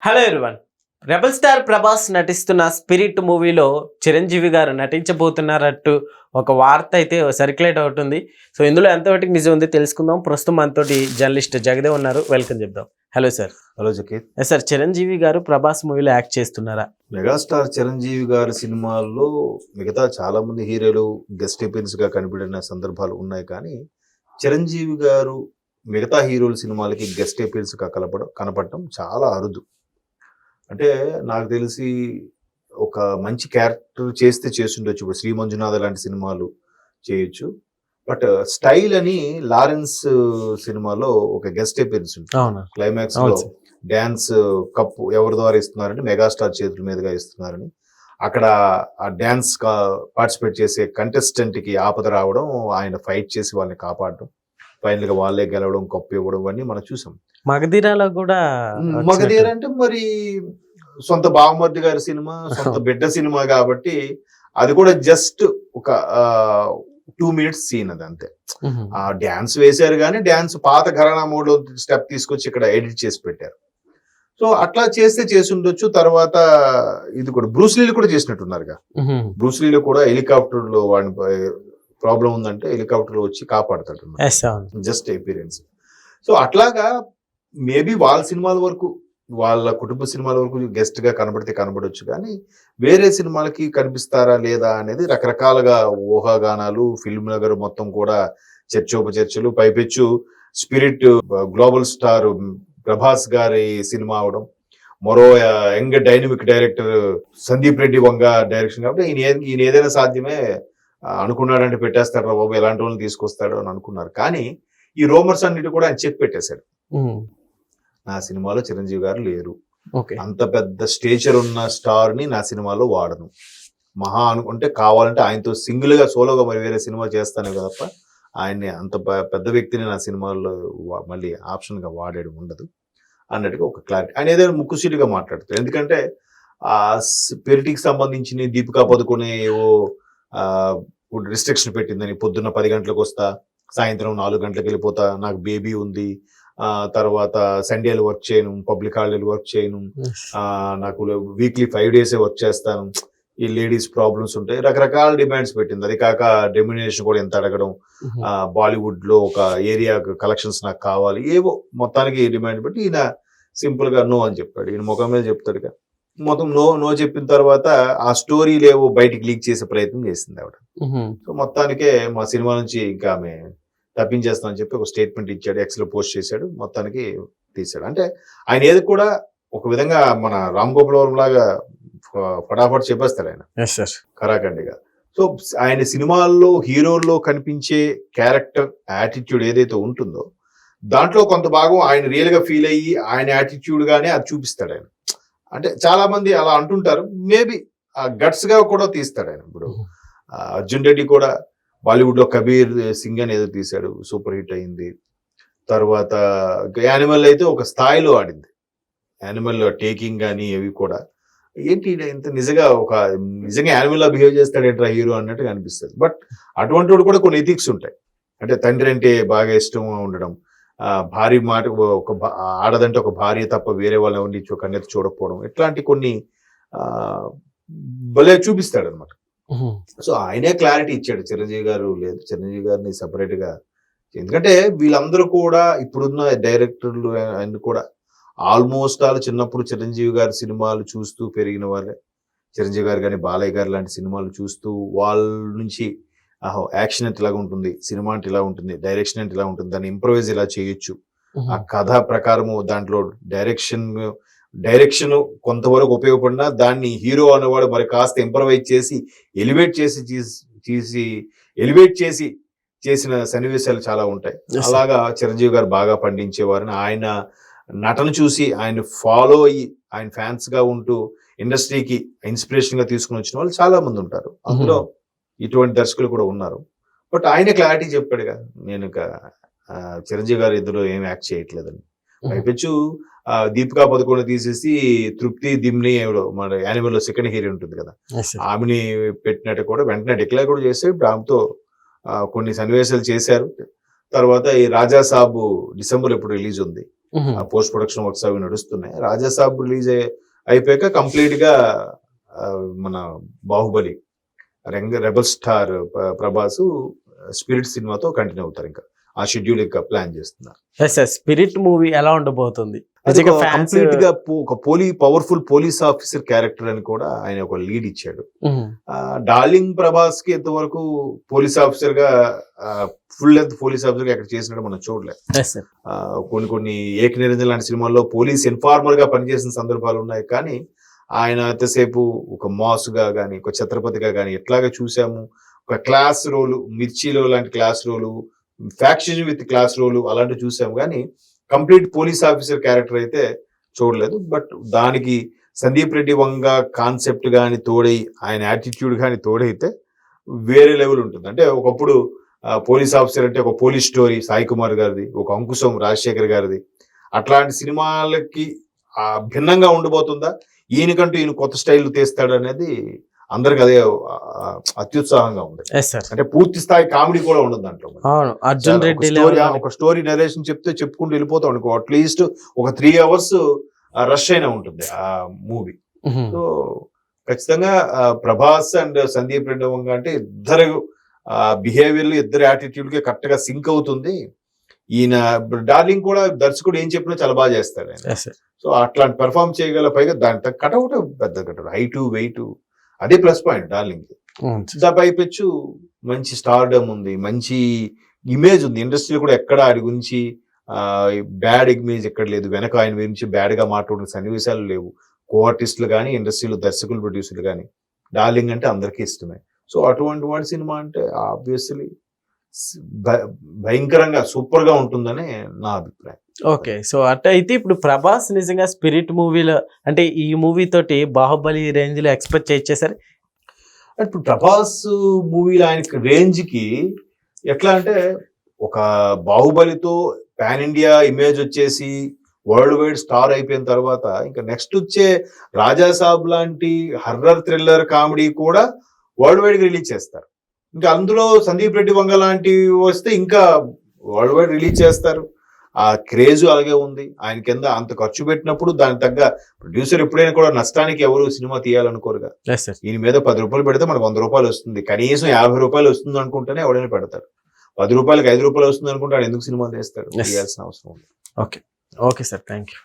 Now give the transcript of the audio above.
Hello everyone. Rebel star Prabhas నటిస్తున్న spirit మూవీలో చిరంజీవి గారు నటించబోతున్నారట్టు ఒక వార్త అయితే సర్క్యులేట్ అవుతుంది. సో ఇందులో ఎంతవరకు నిజం ఉంది తెలుసుకుందాం. ప్రస్తుతం మనతోటి జర్నలిస్ట్ జగదేవ్ ఉన్నారు. వెల్కమ్ చెప్దాం. Hello sir. Hello Zakir. Sir, Chiranjeevi గారు ప్రభాస్ మూవీలో యాక్ట్ చేస్తున్నారా? మెగాస్టార్ చిరంజీవి గారి సినిమాల్లో మిగతా చాలా మంది హీరోలు గెస్ట్ అపీరెన్స్ గా కనిపించిన సందర్భాలు ఉన్నాయి, కానీ చిరంజీవి గారు మిగతా హీరోల సినిమాలకి గెస్ట్ అపీరెన్స్ గా కనపడటం చాలా అరుదు. అంటే నాకు తెలిసి ఒక మంచి క్యారెక్టర్ చేస్తే చేస్తుండొచ్చు. ఇప్పుడు శ్రీ మంజునాథ లాంటి సినిమాలు చేయొచ్చు, బట్ స్టైల్ అని లారెన్స్ సినిమాలో ఒక గెస్ట్ అపీరెన్స్ ఉంటుంది. క్లైమాక్స్ లో డాన్స్ కప్పు ఎవరి ద్వారా ఇస్తున్నారంటే మెగాస్టార్ చేతుల మీదుగా ఇస్తున్నారని, అక్కడ ఆ డాన్స్ పార్టిసిపేట్ చేసే కంటెస్టెంట్ కి ఆపద రావడం, ఆయన ఫైట్ చేసి వాళ్ళని కాపాడడం, ఫైనల్ గా వాళ్ళే గెలవడం, కప్పు ఇవ్వడం అన్ని మనం చూసాం. మగధీరాలో కూడా మగధీర అంటే మరి సొంత బావమర్ది గారి సినిమా, సొంత బిడ్డ సినిమా కాబట్టి అది కూడా జస్ట్ ఒక 2 minutes సీన్ అది అంతే. ఆ డాన్స్ వేశారు కానీ డాన్స్ పాత ఘరానా మోడ్ లో స్టెప్ తీసుకొచ్చి ఇక్కడ ఎడిట్ చేసి పెట్టారు. సో అట్లా చేస్తే చేసి ఉండొచ్చు. తర్వాత ఇది కూడా బ్రూస్లీలు కూడా చేసినట్టున్నారుగా. బ్రూస్లీలో కూడా హెలికాప్టర్ లో వాడిని ప్రాబ్లం ఉందంటే హెలికాప్టర్ లో వచ్చి కాపాడతాడు, జస్ట్ అపీరెన్స్. సో అట్లాగా మేబీ వాళ్ళ సినిమాల వరకు, వాళ్ళ కుటుంబ సినిమాల వరకు గెస్ట్ గా కనబడితే కనబడొచ్చు, కానీ వేరే సినిమాలకి కనిపిస్తారా లేదా అనేది రకరకాలుగా ఊహాగానాలు, ఫిల్మ్ నగర్ మొత్తం కూడా చర్చోపచర్చలు. పైపెచ్చు స్పిరిట్ గ్లోబల్ స్టార్ ప్రభాస్ గారి సినిమా అవడం, మరో young dynamic director Sandeep Reddy Vanga direction కాబట్టి ఈయన ఏదైనా సాధ్యమే అనుకున్నాడంటే పెట్టేస్తాడు రా బాబు, ఎలాంటి వాళ్ళని తీసుకొస్తాడు అని అనుకున్నారు. కానీ ఈ రోమర్స్ అన్నిటి కూడా ఆయన చెక్ పెట్టేశాడు. నా సినిమాలో చిరంజీవి గారు లేరు, అంత పెద్ద స్టేచర్ ఉన్న స్టార్ ని నా సినిమాలో వాడను, మహా అనుకుంటే కావాలంటే ఆయనతో సింగిల్ గా సోలోగా మరి వేరే సినిమా చేస్తానే తప్ప ఆయన్ని అంత పెద్ద వ్యక్తిని నా సినిమాల్లో మళ్ళీ ఆప్షన్ గా వాడేది ఉండదు అన్నట్టుగా ఒక క్లారిటీ. ఆయన ఏదైనా ముక్కుసీటుగా మాట్లాడతారు. ఎందుకంటే ఆ స్పిరిట్కి సంబంధించిన దీపికా పదుకొనే ఏవో రిస్ట్రిక్షన్ పెట్టిందని, పొద్దున్న 10 గంటలకు వస్తా, సాయంత్రం 4 గంటలకు వెళ్ళిపోతా, నాకు బేబీ ఉంది, తర్వాత సండేలు వర్క్ చేయను, పబ్లిక్ హాలిడేలు వర్క్ చేయను, నాకు వీక్లీ 5 days వర్క్ చేస్తాను, ఈ లేడీస్ ప్రాబ్లమ్స్ ఉంటాయి, రకరకాల డిమాండ్స్ పెట్టింది. అది కాక రెమ్యునరేషన్ కూడా ఎంత అడగడం, బాలీవుడ్ లో ఒక ఏరియా కలెక్షన్స్ నాకు కావాలి, ఏవో మొత్తానికి డిమాండ్ పెట్టి ఈయన సింపుల్ గా నో అని చెప్పాడు. ఈయన ముఖం మీద చెప్తాడుగా. మొత్తం నో చెప్పిన తర్వాత ఆ స్టోరీలు ఏవో బయటికి లీక్ చేసే ప్రయత్నం చేసింది ఆవిడ. సో మొత్తానికే మా సినిమా నుంచి ఇంకా ఆమె తప్పించేస్తామని చెప్పి ఒక స్టేట్మెంట్ ఇచ్చాడు, ఎక్స్ లో పోస్ట్ చేశాడు, మొత్తానికి తీశాడు. అంటే ఆయన ఏది కూడా ఒక విధంగా మన రామ్ గోపాల్ వర్మ లాగా ఫటాఫట్ చెప్పేస్తాడు ఆయన, కరాఖండిగా. సో ఆయన సినిమాల్లో హీరోల్లో కనిపించే క్యారెక్టర్ యాటిట్యూడ్ ఏదైతే ఉంటుందో దాంట్లో కొంత భాగం ఆయన రియల్ గా ఫీల్ అయ్యి ఆయన యాటిట్యూడ్ గానే అది చూపిస్తాడు ఆయన. అంటే చాలా మంది అలా అంటుంటారు, మేబీ ఆ గట్స్ గా కూడా తీస్తాడు ఆయన. ఇప్పుడు అర్జున్ రెడ్డి కూడా బాలీవుడ్ లో కబీర్ సింగ్ అని ఏదో తీశాడు, సూపర్ హిట్ అయింది. తర్వాత యానిమల్ అయితే ఒక స్థాయిలో ఆడింది. యానిమల్ టేకింగ్ కానీ అవి కూడా ఏంటి ఇంత నిజంగా యానిమల్ లా బిహేవ్ చేస్తాడేంట్రా హీరో అన్నట్టుగా అనిపిస్తుంది. బట్ అటువంటి వాడు కూడా కొన్ని ఎథిక్స్ ఉంటాయి. అంటే తండ్రి అంటే బాగా ఇష్టంగా ఉండడం, భార్య మాట ఒక ఆడదంటే ఒక భార్య తప్ప వేరే వాళ్ళ ఉండి కన్నెత్తి చూడకపోవడం, ఇట్లాంటి కొన్ని భలే చూపిస్తాడు అనమాట. సో ఆయనే క్లారిటీ ఇచ్చాడు, చిరంజీవి గారు లేదు, చిరంజీవి గారిని సెపరేట్ గా. ఎందుకంటే వీళ్ళందరూ కూడా ఇప్పుడున్న డైరెక్టర్లు అన్ని కూడా ఆల్మోస్ట్ చిన్నప్పుడు చిరంజీవి గారి సినిమాలు చూస్తూ పెరిగిన వాళ్ళే. చిరంజీవి గారు కానీ బాలయ్య గారు లాంటి సినిమాలు చూస్తూ వాళ్ళ నుంచి యాక్షన్ అంటే ఇలా ఉంటుంది, సినిమా అంటే ఇలా ఉంటుంది, డైరెక్షన్ అంటే ఇలా ఉంటుంది, దాన్ని ఇంప్రవైజ్ ఇలా చేయొచ్చు, ఆ కథ ప్రకారము దాంట్లో డైరెక్షన్ కొంతవరకు ఉపయోగపడినా దాన్ని హీరో అనేవాడు మరి కాస్త ఇంప్రవైజ్ చేసి ఎలివేట్ చేసి చేసిన సన్నివేశాలు చాలా ఉంటాయి. అలాగా చిరంజీవి గారు బాగా పండించేవారని, ఆయన నటన చూసి ఆయన ఫాలో అయ్యి ఆయన ఫ్యాన్స్ గా ఉంటూ ఇండస్ట్రీకి ఇన్స్పిరేషన్ గా తీసుకుని వచ్చిన వాళ్ళు చాలా మంది ఉంటారు. అందులో ఇటువంటి దర్శకులు కూడా ఉన్నారు. బట్ ఆయన క్లారిటీ చెప్పాడుగా, నేను చిరంజీవి గారు ఇందులో ఏం యాక్ట్ చేయట్లేదని. పైపెచ్చు దీపికా పదుకొండ తీసేసి తృప్తి దిమ్ని మన యానిమల్ లో సెకండ్ హీరో ఉంటుంది కదా, ఆమెని పెట్టినట్టు కూడా వెంటనే డిక్లేర్ కూడా చేస్తే ఆమెతో కొన్ని సన్నివేశాలు చేశారు. తర్వాత ఈ రాజా సాబు డిసెంబర్ ఎప్పుడు రిలీజ్ ఉంది, పోస్ట్ ప్రొడక్షన్ వర్క్స్ అవి నడుస్తున్నాయి. రాజాసాబ్ రిలీజ్ అయిపోయాక కంప్లీట్ గా మన Baahubali rebel star Prabhas spirit సినిమాతో కంటిన్యూ అవుతారు. ఇంకా ఆ షెడ్యూల్ ఇంకా ప్లాన్ చేస్తున్నారు. స్పిరిట్ మూవీ ఎలా ఉండబోతుంది? కంప్లీట్ గా ఒక పవర్ఫుల్ పోలీస్ ఆఫీసర్ క్యారెక్టర్ అని కూడా ఆయన ఒక లీడ్ ఇచ్చాడు. డార్లింగ్ ప్రభాస్ కి ఎంతవరకు పోలీస్ ఆఫీసర్ గా ఫుల్ లెంత్ పోలీస్ ఆఫీసర్ గా ఎక్కడ చేసినట్టు మనం చూడలేదు. కొన్ని ఏకనిరంజన్ లాంటి సినిమాల్లో పోలీస్ ఇన్ఫార్మర్ గా పనిచేసిన సందర్భాలు ఉన్నాయి. కానీ ఆయన ఎంతసేపు ఒక మాస్ గా గానీ, ఒక ఛత్రపతిగా గానీ ఎట్లాగా చూసాము. ఒక క్లాస్ రోలు, మిర్చిలో లాంటి class role, faction with class role అలాంటివి చూసాము. కానీ కంప్లీట్ పోలీస్ ఆఫీసర్ క్యారెక్టర్ అయితే చూడలేదు. బట్ దానికి సందీప్ రెడ్డి వంగ కాన్సెప్ట్ కానీ తోడై, ఆయన యాటిట్యూడ్ కానీ తోడైతే వేరే లెవెల్ ఉంటుంది. అంటే ఒకప్పుడు పోలీస్ ఆఫీసర్ అంటే ఒక పోలీస్ స్టోరీ సాయి కుమార్ గారిది, ఒక అంకుశం రాజశేఖర్ గారిది, అట్లాంటి సినిమాలకి భిన్నంగా ఉండబోతుందా, ఈయనకంటూ ఈయన కొత్త స్టైల్ తీస్తాడు అనేది అందరికి అదే అత్యుత్సాహంగా ఉంది. అంటే పూర్తి స్థాయి కామెడీ కూడా ఉండదు దాంట్లో. అర్జున్ రెడ్డి ఒక స్టోరీ నరేషన్ చెప్పుకుంటూ వెళ్ళిపోతాం అనుకో, అట్లీస్ట్ ఒక 3 hours రష్ అయినా ఉంటుంది ఆ మూవీ. సో ఖచ్చితంగా ప్రభాస్ అండ్ సందీప్ రెడ్డి వంగ అంటే ఇద్దరు బిహేవియర్, ఇద్దరు యాటిట్యూడ్ కి కరెక్ట్ గా సింక్ అవుతుంది. ఈయన డార్లింగ్ కూడా దర్శకుడు ఏం చెప్పినా చాలా బాగా చేస్తాడు ఆయన. సో అట్లాంటి పెర్ఫార్మ్ చేయగల, పైగా దాంట్లో కటౌట్ పెద్ద కటౌట్, హైట్ వెయిట్, అదే ప్లస్ పాయింట్ డార్లింగ్. పైపెచ్చు మంచి స్టార్డమ్ ఉంది, మంచి ఇమేజ్ ఉంది ఇండస్ట్రీలో కూడా. ఎక్కడ ఆడి గురించి బ్యాడ్ ఇమేజ్ ఎక్కడ లేదు. వెనక ఆయన గురించి బ్యాడ్ గా మాట్లాడుతున్న సన్నివేశాలు లేవు. కో ఆర్టిస్టులు కానీ, ఇండస్ట్రీలో దర్శకులు, ప్రొడ్యూసర్లు కానీ డార్లింగ్ అంటే అందరికీ ఇష్టమే. సో అటువంటి వాడి సినిమా అంటే ఆబ్వియస్లీ భయంకరంగా సూపర్ గా ఉంటుందని నా అభిప్రాయం. ఓకే, సో అయితే ఇప్పుడు ప్రభాస్ నిజంగా స్పిరిట్ మూవీలో అంటే ఈ మూవీ తోటి బాహుబలి రేంజ్ లో ఎక్స్పెక్ట్ చేసేసారు. ఇప్పుడు ప్రభాస్ మూవీలో ఆయనకి రేంజ్ కి ఎట్లా అంటే, ఒక బాహుబలితో పాన్ ఇండియా ఇమేజ్ వచ్చేసి వరల్డ్ వైడ్ స్టార్ అయిపోయిన తర్వాత ఇంకా నెక్స్ట్ వచ్చే రాజాసాబ్ లాంటి హర్రర్ థ్రిల్లర్ కామెడీ కూడా వరల్డ్ వైడ్ గా రిలీజ్ చేస్తారు. ఇంకా అందులో సందీప్ రెడ్డి వంగ లాంటివి వస్తే ఇంకా వరల్డ్ వైడ్ రిలీజ్ చేస్తారు. ఆ క్రేజ్ అలాగే ఉంది. ఆయన కింద అంత ఖర్చు పెట్టినప్పుడు దానికి తగ్గ ప్రొడ్యూసర్ ఎప్పుడైనా కూడా నష్టానికి ఎవరు సినిమా తీయాలనుకోరుగా. ఈయన మీద 10 రూపాయలు పెడితే మనకు 100 రూపాయలు వస్తుంది, కనీసం 50 రూపాయలు వస్తుంది అనుకుంటేనే ఎవడైనా పెడతారు. 10 రూపాయలకి 5 రూపాయలు వస్తుంది అనుకుంటే ఎందుకు సినిమా తీస్తాడు? తీయాల్సిన అవసరం ఉంది. Okay sir, thank you.